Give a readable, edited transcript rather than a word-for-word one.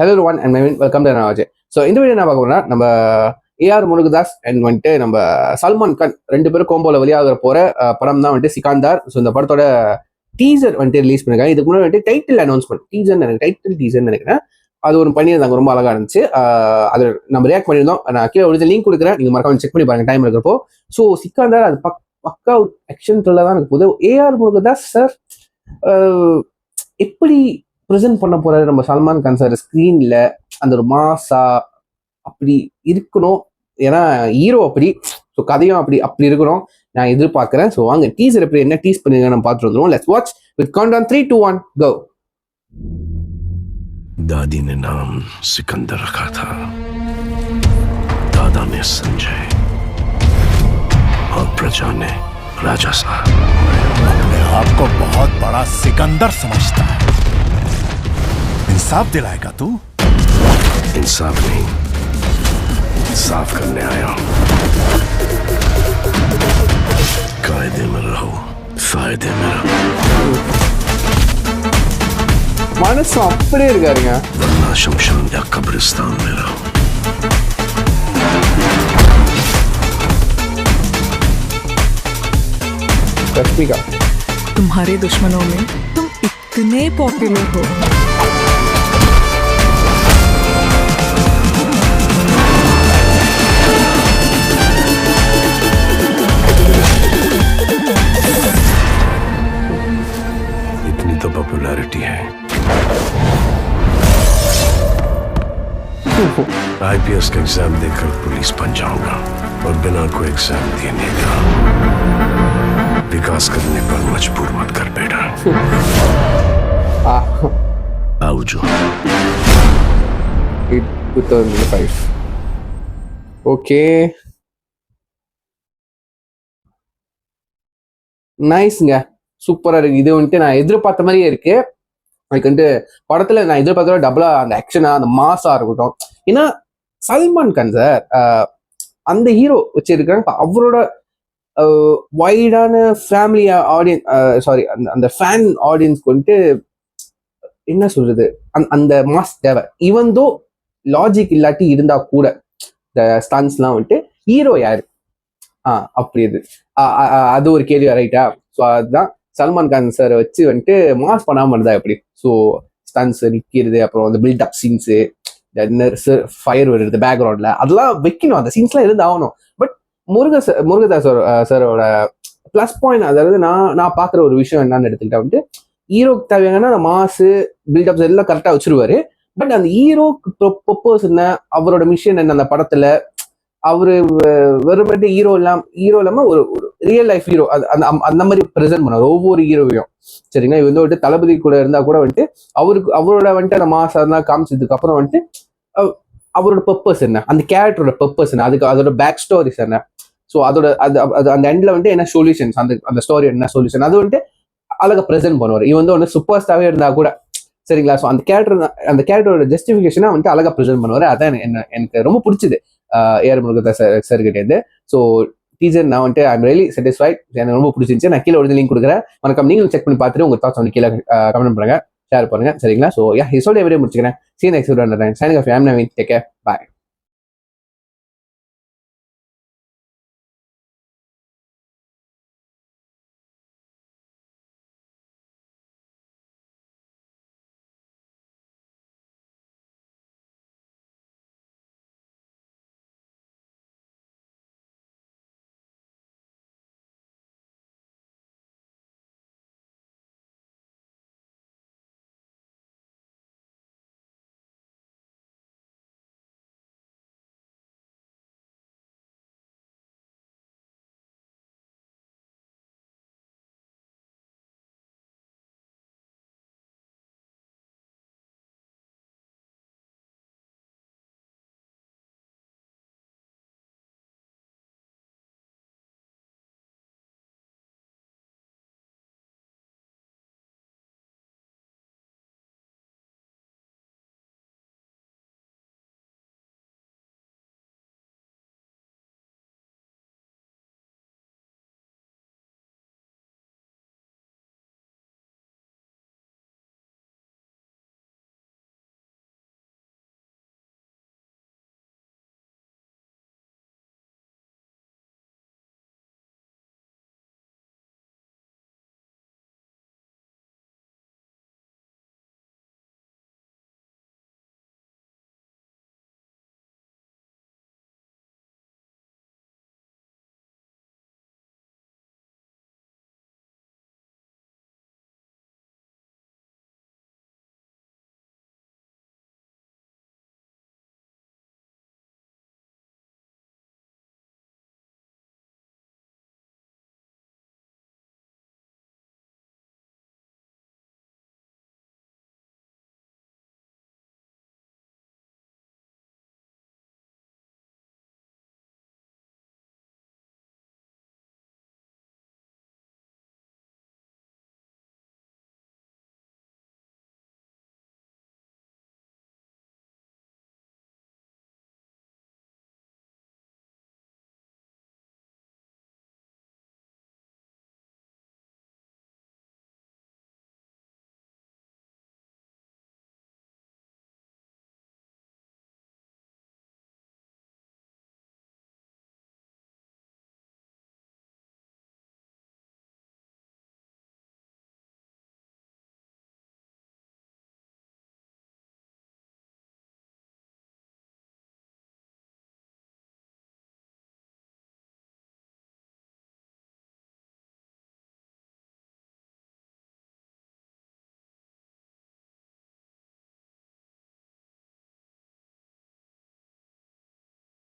Hello one and mine welcome to Raj. So இந்த வீடியோ என்ன பார்க்க போறோம்னா, நம்ம ஏஆர் முருகதாஸ் அண்ட் வந்துட்டு நம்ம சல்மான் கான் ரெண்டு பேரும் கோம்போல வெளியாக போற படம் தான் வந்துட்டு சிகாந்தார். ஸோ இந்த படத்தோட டீசர் வந்துட்டு ரிலீஸ் பண்ணிருக்காங்க. இதுக்கு முன்னாடி வந்துட்டு டைட்டில் அனௌன்ஸ்மெண்ட் டீசர் நினைக்கிறேன், அது ஒரு பண்ணியிருந்தாங்க, ரொம்ப அழகா இருந்துச்சு. அது நம்ம ரியாக்ட் பண்ணியிருந்தோம். நான் கீழே ஒரு லிங்க் கொடுக்குறேன், நீங்க மறக்காம செக் பண்ணி பாருங்க டைம் இருக்கிறப்போ. ஸோ சிகாந்தார் அது பக்கா ஆக்ஷன் த்ரில்லர் தான் எனக்கு போகுது. ஏஆர் முருகதாஸ் சார் எப்படி ப்ரெசென்ட் பண்ண போறாரு நம்ம சல்மான் கான் சார் ஸ்கிரீன்ல, அந்த ஒரு மாசா அப்படி இருக்கணும். ஏன்னா ஹீரோ அப்படி, ஸோ கதையும் அப்படி இருக்கணும் நான் எதிர்பார்க்கிறேன். ஸோ வாங்க டீசர் எப்படி என்ன டீஸ் பண்ணிருக்காங்க நம்ம பார்த்துட்டு வந்துருவோம். லெட்ஸ் வாட்ச் வித் கவுண்டவுன் 3, 2, 1 கோ. दादी ने नाम सिकंदर रखा था, दादा ने संजय और प्रजा ने राजा साहब। अपने आप को बहुत बड़ा सिकंदर समझता है। इंसाफ दिलाएगा तू? इंसाफ नहीं, साफ करने आया हूं। कायदे में रहो, फायदे में रहो, மனசு அப்படியே இருக்காருங்க. वरना शमशान या कब्रिस्तान में रहो। रश्मिका, तुम्हारे दुश्मनों में तुम इतने पॉपुलर हो। इतनी तो पॉपुलैरिटी है, आईपीएस का एग्जाम देकर पुलिस बन जाऊंगा और बिना कोई एग्जाम देने का विकास करने पर मजबूर मत कर बेटा। आओ जो 2005. ஓகே, நைஸ்ங்க, சூப்பரா இருக்கு. இது வந்துட்டு நான் எதிர்பார்த்த மாதிரியே இருக்கு. அதுக்கு வந்துட்டு படத்துல நான் எதிர்பார்த்த டபுளா அந்த ஆக்ஷனா அந்த மாசா இருக்கட்டும். ஏன்னா சல்மான் கான் சார் அந்த ஹீரோ வச்சிருக்காங்க, அவரோட வைடான ஃபேமிலி ஆடியன்ஸ், சாரி அந்த ஃபேன் ஆடியன்ஸ்க்கு வந்துட்டு என்ன சொல்றது, அந்த மாஸ் தேவை. ஈவன் தோ லாஜிக் இல்லாட்டி இருந்தா கூட இந்த ஸ்டன்ஸ்லாம் வந்துட்டு ஹீரோ யாரு அப்படி அது ஒரு கேள்வி, ரைட்டா? ஸோ அதுதான் சல்மான் கான் சாரை வச்சு வந்துட்டு மாஸ் பண்ணாம இருந்தா எப்படி? ஸோ ஸ்டன்ஸ் நிற்கிறது, அப்புறம் அந்த பில்டப் சீன்ஸு, ஃபயர் வருது பேக்ரவுண்ட்ல, அதெல்லாம் வைக்கணும், அந்த சீன்ஸ்லாம் இருந்து ஆகணும். பட் முருகதாஸ் சாரோட பிளஸ் பாயிண்ட், அதாவது நான் பார்க்குற ஒரு விஷயம் என்னன்னு எடுத்துக்கிட்டா வந்துட்டு, ஹீரோக்கு தேவையான அந்த மாசு பில்டப்ஸ் எல்லாம் கரெக்டாக வச்சிருவாரு. பட் அந்த ஹீரோக்கு ப்ரொப்போஸ் என்ன, அவரோட மிஷன் என்ன அந்த படத்துல, அவரு வெறுமட்டு ஹீரோ இல்லாம ஒரு ரியல் லைஃப் ஹீரோ அந்த மாதிரி ப்ரெசென்ட் பண்ணுவார் ஒவ்வொரு ஹீரோவையும். சரிங்களா? இது வந்துட்டு தளபதி கூட இருந்தா கூட வந்துட்டு அவரோட வந்துட்டு அந்த மாசம் அதெல்லாம் காமிச்சதுக்கு அப்புறம் வந்துட்டு அவரோட பர்பஸ் என்ன, அந்த கேரக்டரோட பர்பஸ் என்ன, அதோட பேக் ஸ்டோரிஸ் என்ன, ஸோ அதோட அந்த எண்ட்ல வந்துட்டு என்ன சொல்யூஷன்ஸ், அந்த ஸ்டோரி என்ன சொல்யூஷன், அது வந்துட்டு அழகா ப்ரெசென்ட் பண்ணுவார். இவன் வந்து ஒன்று சூப்பர் ஸ்டாவே இருந்தா கூட. சரிங்களா? ஸோ அந்த கேரக்டரோட ஜஸ்டிஃபிகேஷனா வந்துட்டு அழகா ப்ரெசென்ட் பண்ணுவார். அதான் எனக்கு ரொம்ப பிடிச்சது ஏஆர் முருகதாஸ் சார் கிட்ட இருந்து. ஸோ டீசர் நான் வந்துட்டு ஐம் ரியலி சாட்டிஸ்ஃபைட், எனக்கு ரொம்ப பிடிச்சிருந்துச்சு. நான் கீழே ஒரு லிங்க் கொடுக்குறேன், மறக்காம நீங்களும் செக் பண்ணி பார்த்துட்டு உங்க தாட்ஸ் வந்து கீழே கமெண்ட் பண்ணுங்க, ஷேர் பண்ணுங்க. சரிங்களா? ஸோ இதோட வீடியோ முடிச்சுக்கிறேன். See next video. Signing off. I am Naveen. Take care, bye.